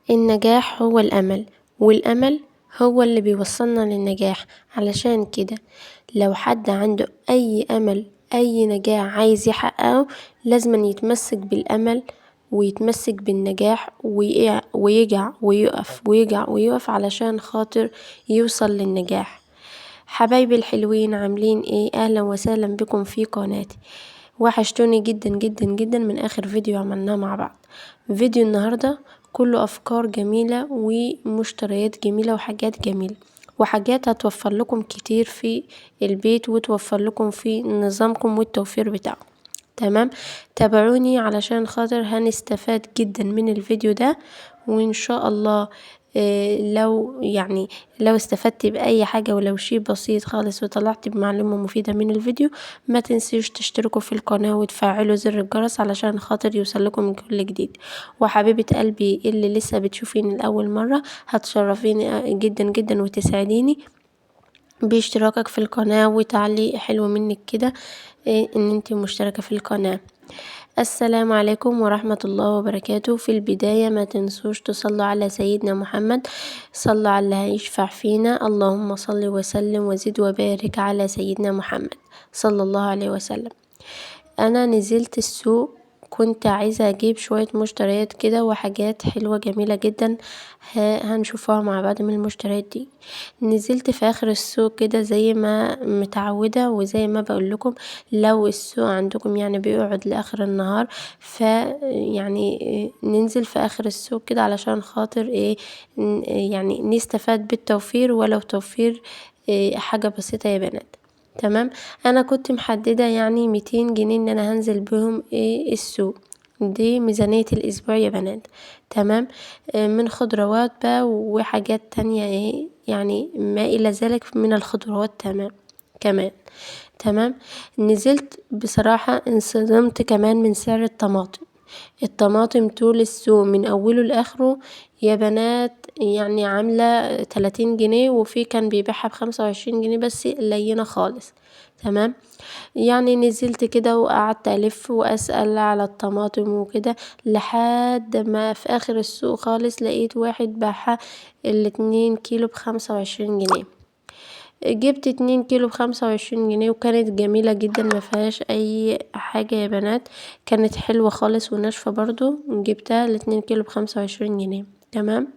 النجاح هو الأمل، والأمل هو اللي بيوصلنا للنجاح. علشان كده لو حد عنده أي أمل، أي نجاح عايز يحققه، لازم يتمسك بالأمل ويتمسك بالنجاح ويجع ويقف ويجع ويقف علشان خاطر يوصل للنجاح. حبايبي الحلوين، عاملين ايه؟ اهلا وسهلا بكم في قناتي. وحشتوني جدا جدا جدا من اخر فيديو عملناه مع بعض. فيديو النهاردة كله افكار جميلة ومشتريات جميلة وحاجات جميلة، وحاجات هتوفر لكم كتير في البيت وتوفر لكم في نظامكم والتوفير بتاعكم. تمام، تابعوني علشان خاطر هنستفاد جدا من الفيديو ده. وان شاء الله لو استفدت بأي حاجة ولو شيء بسيط خالص وطلعت بمعلومة مفيدة من الفيديو، ما تنسيش تشتركوا في القناة وتفعلوا زر الجرس علشان خاطر يوصلكم كل جديد. وحبيبة قلبي اللي لسه بتشوفيني لأول مرة، هتشرفيني جدا جدا وتسعديني باشتراكك في القناة وتعليق حلو منك كده ان انتي مشتركة في القناة. السلام عليكم ورحمة الله وبركاته. في البداية ما تنسوش تصلوا على سيدنا محمد، صلوا على اللي هيشفع فينا. اللهم صل وسلم وزد وبارك على سيدنا محمد صلى الله عليه وسلم. انا نزلت السوق، كنت عايزة اجيب شوية مشتريات كده وحاجات حلوة جميلة جدا هنشوفها مع بعض من المشتريات دي. نزلت في اخر السوق كده زي ما متعودة، وزي ما بقول لكم لو السوق عندكم يعني بيقعد لاخر النهار، ننزل في اخر السوق كده علشان خاطر يعني نستفاد بالتوفير، ولو توفير حاجة بسيطة يا بنات. تمام، انا كنت محددة يعني 200 جنيه ان انا هنزل بهم السوق. دي ميزانية الاسبوع يا بنات. تمام، من خضروات بقى وحاجات تانية يعني ما الى ذلك من الخضروات. تمام كمان. تمام، نزلت بصراحة انصدمت كمان من سعر الطماطم. الطماطم طول السوق من اوله لاخره يا بنات يعني عاملة 30 جنيه، وفي كان بيبيعها ب25 جنيه بس لينة خالص. تمام، يعني نزلت كده وقعدت ألف وأسأل على الطماطم وكده لحد ما في آخر السوق خالص لقيت واحد باعها 2 كيلو ب25 جنيه. جبت 2 كيلو ب25 جنيه، وكانت جميلة جدا ما فيهاش أي حاجة يا بنات، كانت حلوة خالص وناشفة برضو. جبتها 2 كيلو ب25 جنيه. تمام،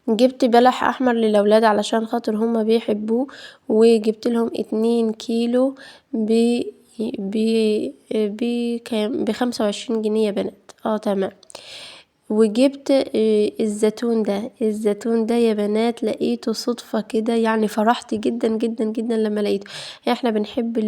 جبت بلح احمر للاولاد علشان خاطر هما بيحبوه، وجبت لهم 2 كيلو ب كام ب25 جنيه يا بنات. تمام، وجبت الزيتون ده يا بنات لقيته صدفة كده، يعني فرحت جدا جدا جدا لما لقيته. احنا بنحب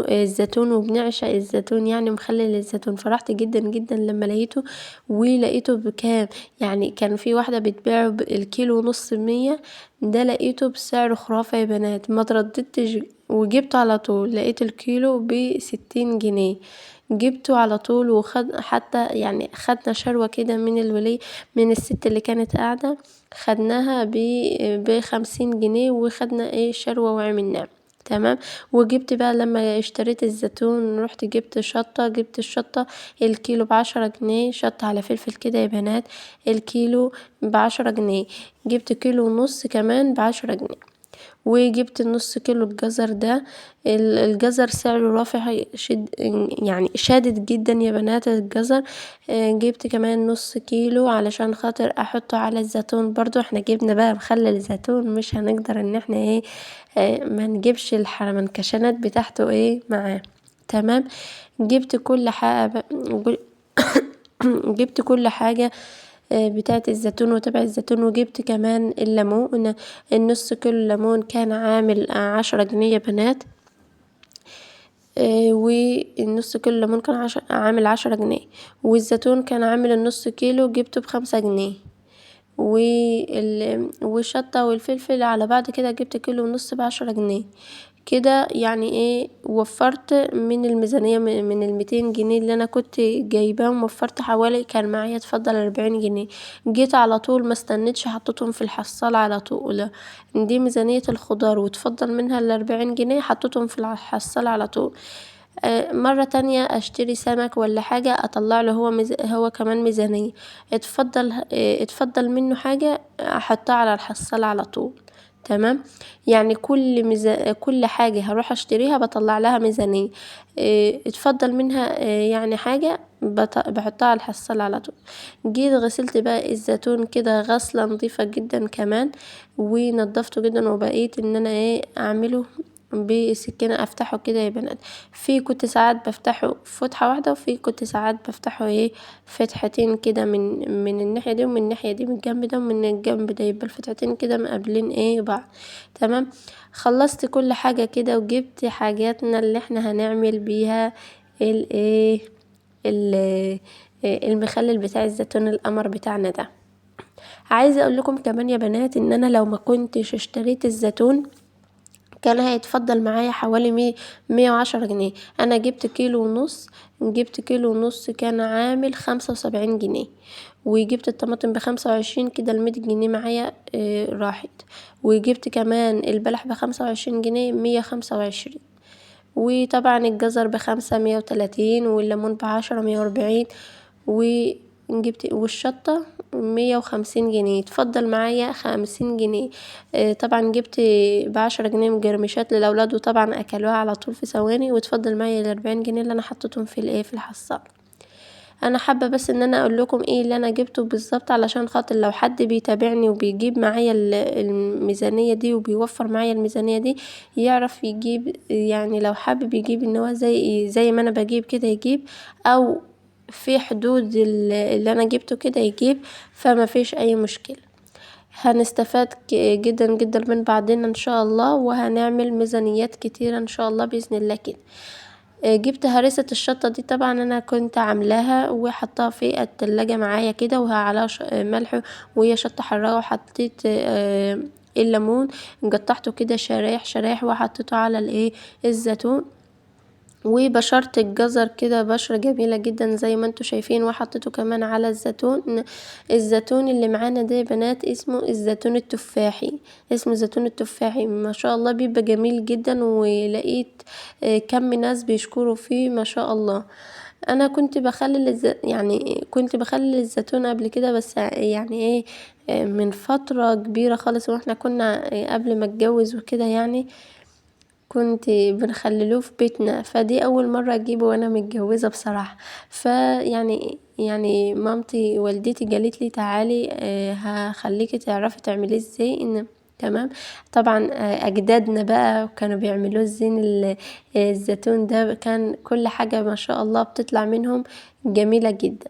الزيتون وبنعشق الزيتون، يعني مخلل الزيتون. فرحت جدا جدا لما لقيته. ولقيته بكام؟ يعني كان في واحدة بتبيعه بالكيلو ونص 100، ده لقيته بسعر خرافة يا بنات. ما ترددتش وجبته على طول، لقيت الكيلو ب60 جنيه. جبته على طول، وخد حتى يعني خدنا شروة كده من الست اللي كانت قاعدة، خدناها ب50 جنيه، وخدنا شروة وعملناه. تمام، وجبت بقى لما اشتريت الزيتون رحت جبت الشطة الكيلو ب10 جنيه، شطة على فلفل كده يا بنات، الكيلو ب10 جنيه. جبت كيلو ونص كمان ب10 جنيه. وجبت النص كيلو الجزر ده. الجزر سعره رافع يعني شادد جدا يا بنات الجزر. جبت كمان نص كيلو علشان خاطر احطه على الزيتون. برضو احنا جبنا بقى مخلل زيتون، مش هنقدر ان احنا ما نجيبش الحرمنكشانات بتاعته معاه. تمام، جبت كل حاجة جبت كل حاجة بتاعة الزيتون وتبع الزيتون. وجبت كمان الليمون، النص كيلو ليمون كان عامل 10 جنيه يا بنات. والنص كيلو ليمون كان عامل 10 جنيه، والزيتون كان عامل النص كيلو جبته ب5 جنيه. والشطة والفلفل على بعض كده جبت كيلو ونص ب10 جنيه. كده يعني وفرت من الميزانية من 200 جنيه اللي انا كنت جايباهم، وفرت حوالي كان معايا اتفضل 40 جنيه. جيت على طول ما استنيتش، حطيتهم في الحصالة على طول. دي ميزانية الخضار، وتفضل منها ال40 جنيه حطيتهم في الحصالة على طول. مرة تانية اشتري سمك ولا حاجة اطلع له هو كمان ميزانية. اتفضل منه حاجة احطها على الحصالة على طول. تمام. يعني كل حاجة هروح اشتريها بطلع لها ميزانية. اتفضل منها يعني حاجة بحطها على الحصالة على طول. جيت غسلت بقى الزيتون كده غسلة نظيفة جدا كمان، ونضفته جدا، وبقيت ان انا اعمله بسكينة افتحه كده يا بنات. كنت ساعات بفتحه فتحة واحدة، كنت ساعات بفتحه فتحتين كده، من الناحية دي ومن الناحية دي، من الجنب ده ومن الجنب ده، يبقى الفتحتين كده مقابلين بعض. تمام. خلصت كل حاجة كده، وجبت حاجاتنا اللي احنا هنعمل بيها ال المخلل بتاع الزيتون القمر بتاعنا ده. عايزة اقول لكم كمان يا بنات ان انا لو ما كنتش اشتريت الزيتون كان هيتفضل معايا حوالي 110 جنيه. انا جبت كيلو ونص كان عامل 75 جنيه. وجبت الطماطم ب25 كده، 100 جنيه معايا راحت. وجبت كمان البلح ب25 جنيه، 125. وطبعا الجزر ب5، 130. والليمون ب10، 140. والشطة 150 جنيه. اتفضل معايا 50 جنيه. طبعا جبت ب10 جنيه مجرمشات للأولاد، وطبعا أكلوها على طول في ثواني. واتفضل معايا ال40 جنيه اللي أنا حطيتهم في الحصال. انا حابه بس ان انا اقول لكم اللي انا جبته بالظبط، علشان خاطر لو حد بيتابعني وبيجيب معايا الميزانيه دي، وبيوفر معايا الميزانيه دي، يعرف يجيب. يعني لو حابب يجيب ان هو زي ما انا بجيب كده يجيب، او في حدود اللي انا جبته كده يجيب، فما فيش اي مشكله. هنستفاد جدا جدا من بعضنا ان شاء الله، وهنعمل ميزانيات كتيرة ان شاء الله باذن الله كده. جبت هريسة الشطة دي، طبعا انا كنت عاملاها وحطها في التلاجة معايا كده، وعليها ملح، وهي شطة حراقة. وحطيت الليمون، قطعته كده شرايح شرايح، وحطيته على الزيتون. وبشرت الجزر كده بشرة جميلة جدا زي ما انتوا شايفين، وحطيته كمان على الزيتون اللي معانا ده يا بنات اسمه الزيتون التفاحي. اسمه الزيتون التفاحي، ما شاء الله بيبقى جميل جدا. ولقيت كم ناس بيشكروا فيه ما شاء الله. انا كنت بخلل الزيتون قبل كده، بس يعني من فترة كبيرة خالص، واحنا كنا قبل ما اتجوز وكده يعني، كنت بنخللوه في بيتنا. فدي اول مرة اجيبه وانا متجوزة بصراحة. يعني مامتي والدتي قالت لي تعالي هخليكي تعرفي تعمليه ازاي. تمام. طبعا اجدادنا بقى كانوا بيعملوه الزين الزيتون ده، كان كل حاجة ما شاء الله بتطلع منهم جميلة جدا.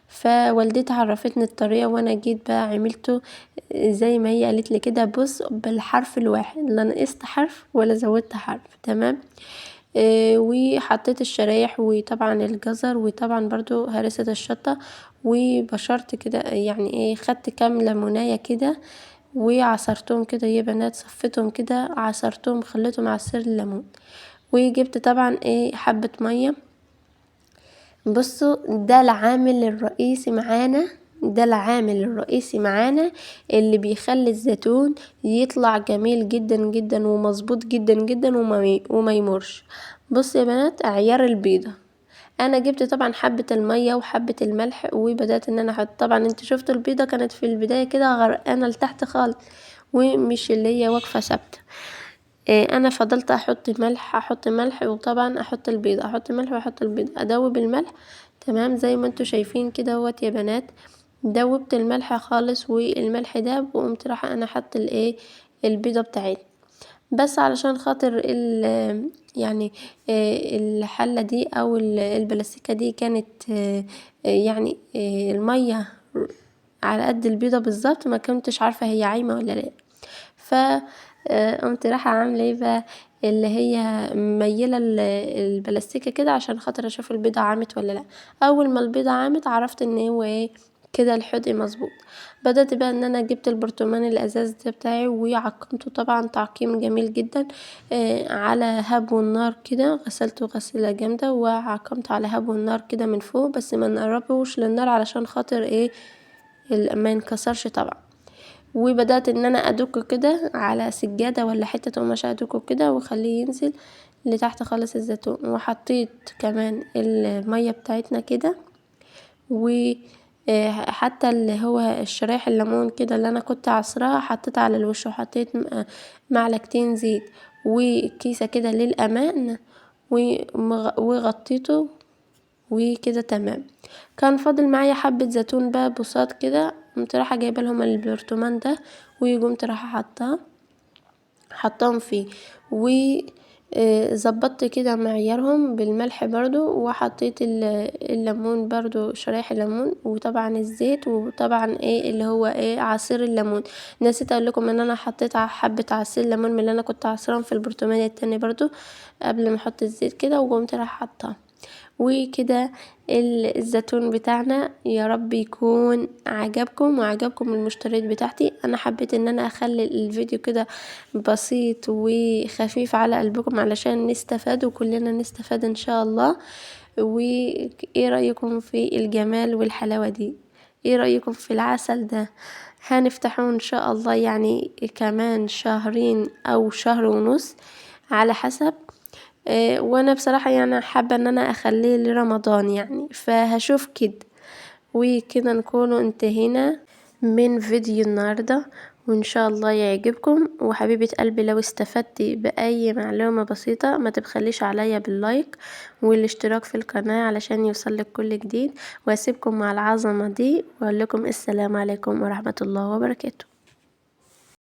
فوالدتي عرفتني الطريقة، وانا جيت بقى عملته زي ما هي قالت لي كده. بص، بالحرف الواحد، لا نقصت حرف ولا زودت حرف. تمام. وحطيت الشرايح، وطبعا الجزر، وطبعا برضو هرسة الشطة. وبشرت كده يعني خدت كام ليمونايه كده، وعصرتهم كده يا بنات، صفيتهم كده، عصرتهم، خليتهم عصير الليمون. وجبت طبعا حبة مية. بصوا، ده العامل الرئيسي معانا اللي بيخلي الزيتون يطلع جميل جدا جدا ومظبوط جدا جدا وما يمرش. بص يا بنات، عيار البيضة. انا جبت طبعا حبة المية وحبة الملح، وبدأت ان انا احط. طبعا انت شفتوا البيضة كانت في البداية كده غرقانة لتحت خالص، ومش اللي هي واقفة ثابتة. انا فضلت احط ملح، وطبعا احط البيض، احط ملح واحط البيض، ادوب الملح. تمام. زي ما انتوا شايفين كده اهوت يا بنات، دوبت الملح خالص، والملح داب، وقمت رايحه انا حط البيضه بتاعتي. بس علشان خاطر يعني الحله دي او البلاستيكه دي كانت يعني الميه على قد البيضه بالظبط، ما كنتش عارفه هي عايمه ولا لا. ف قمت رايحه عامله ايه بقى، اللي هي ميله البلاستيكه كده عشان خاطر اشوف البيضه عامت ولا لا. اول ما البيضه عامت عرفت ان هو كده الحدق مظبوط. بدأت بقى ان انا جبت البرطمان الازاز ده بتاعي، وعقمته طبعا تعقيم جميل جدا على هبو النار كده. غسلته غسيله جامده، وعقمته على هبو النار كده من فوق، بس ما نقربوش للنار علشان خاطر ما ينكسرش طبعا. وبدأت ان انا ادوكه كده على سجادة ولا حتة قماشة، ادوكه كده واخليه ينزل لتحت خالص الزيتون، وحطيت كمان المية بتاعتنا كده، وحتى اللي هو الشرايح الليمون كده اللي انا كنت عصراها حطيتها على الوش، وحطيت معلقتين زيت وكيسة كده للأمان، وغطيته وكده تمام. كان فاضل معايا حبة زيتون بقى بساط كده، قمت رايحة جايبة لهم البرطمان ده، وقمت رايحة حطاهم فيه، ظبطت كده معيارهم بالملح برضو، وحطيت الليمون برضو، شرايح الليمون، وطبعا الزيت، وطبعا اللي هو عصير الليمون. نسيت اقول لكم ان انا حطيت حبة عصير ليمون من اللي انا كنت عصرهم في البرطمان التاني برضو قبل ما احط الزيت كده، وقمت رايحة حطها. وكده الزيتون بتاعنا يا رب يكون عجبكم وعجبكم المشتريات بتاعتي. انا حبيت ان انا اخلي الفيديو كده بسيط وخفيف على قلبكم علشان نستفاد وكلنا نستفاد ان شاء الله. وايه رأيكم في الجمال والحلاوة دي؟ ايه رأيكم في العسل ده؟ هنفتحه ان شاء الله يعني كمان شهرين او شهر ونص على حسب. وانا بصراحة يعني حابة ان انا اخليه لرمضان يعني، فهشوف كده. وكده نكون انتهينا من فيديو النهاردة، وان شاء الله يعجبكم. وحبيبة قلبي لو استفدتي بأي معلومة بسيطة ما تبخليش عليا باللايك والاشتراك في القناة علشان يوصلك كل جديد. واسيبكم مع العظمة دي واقول لكم السلام عليكم ورحمة الله وبركاته.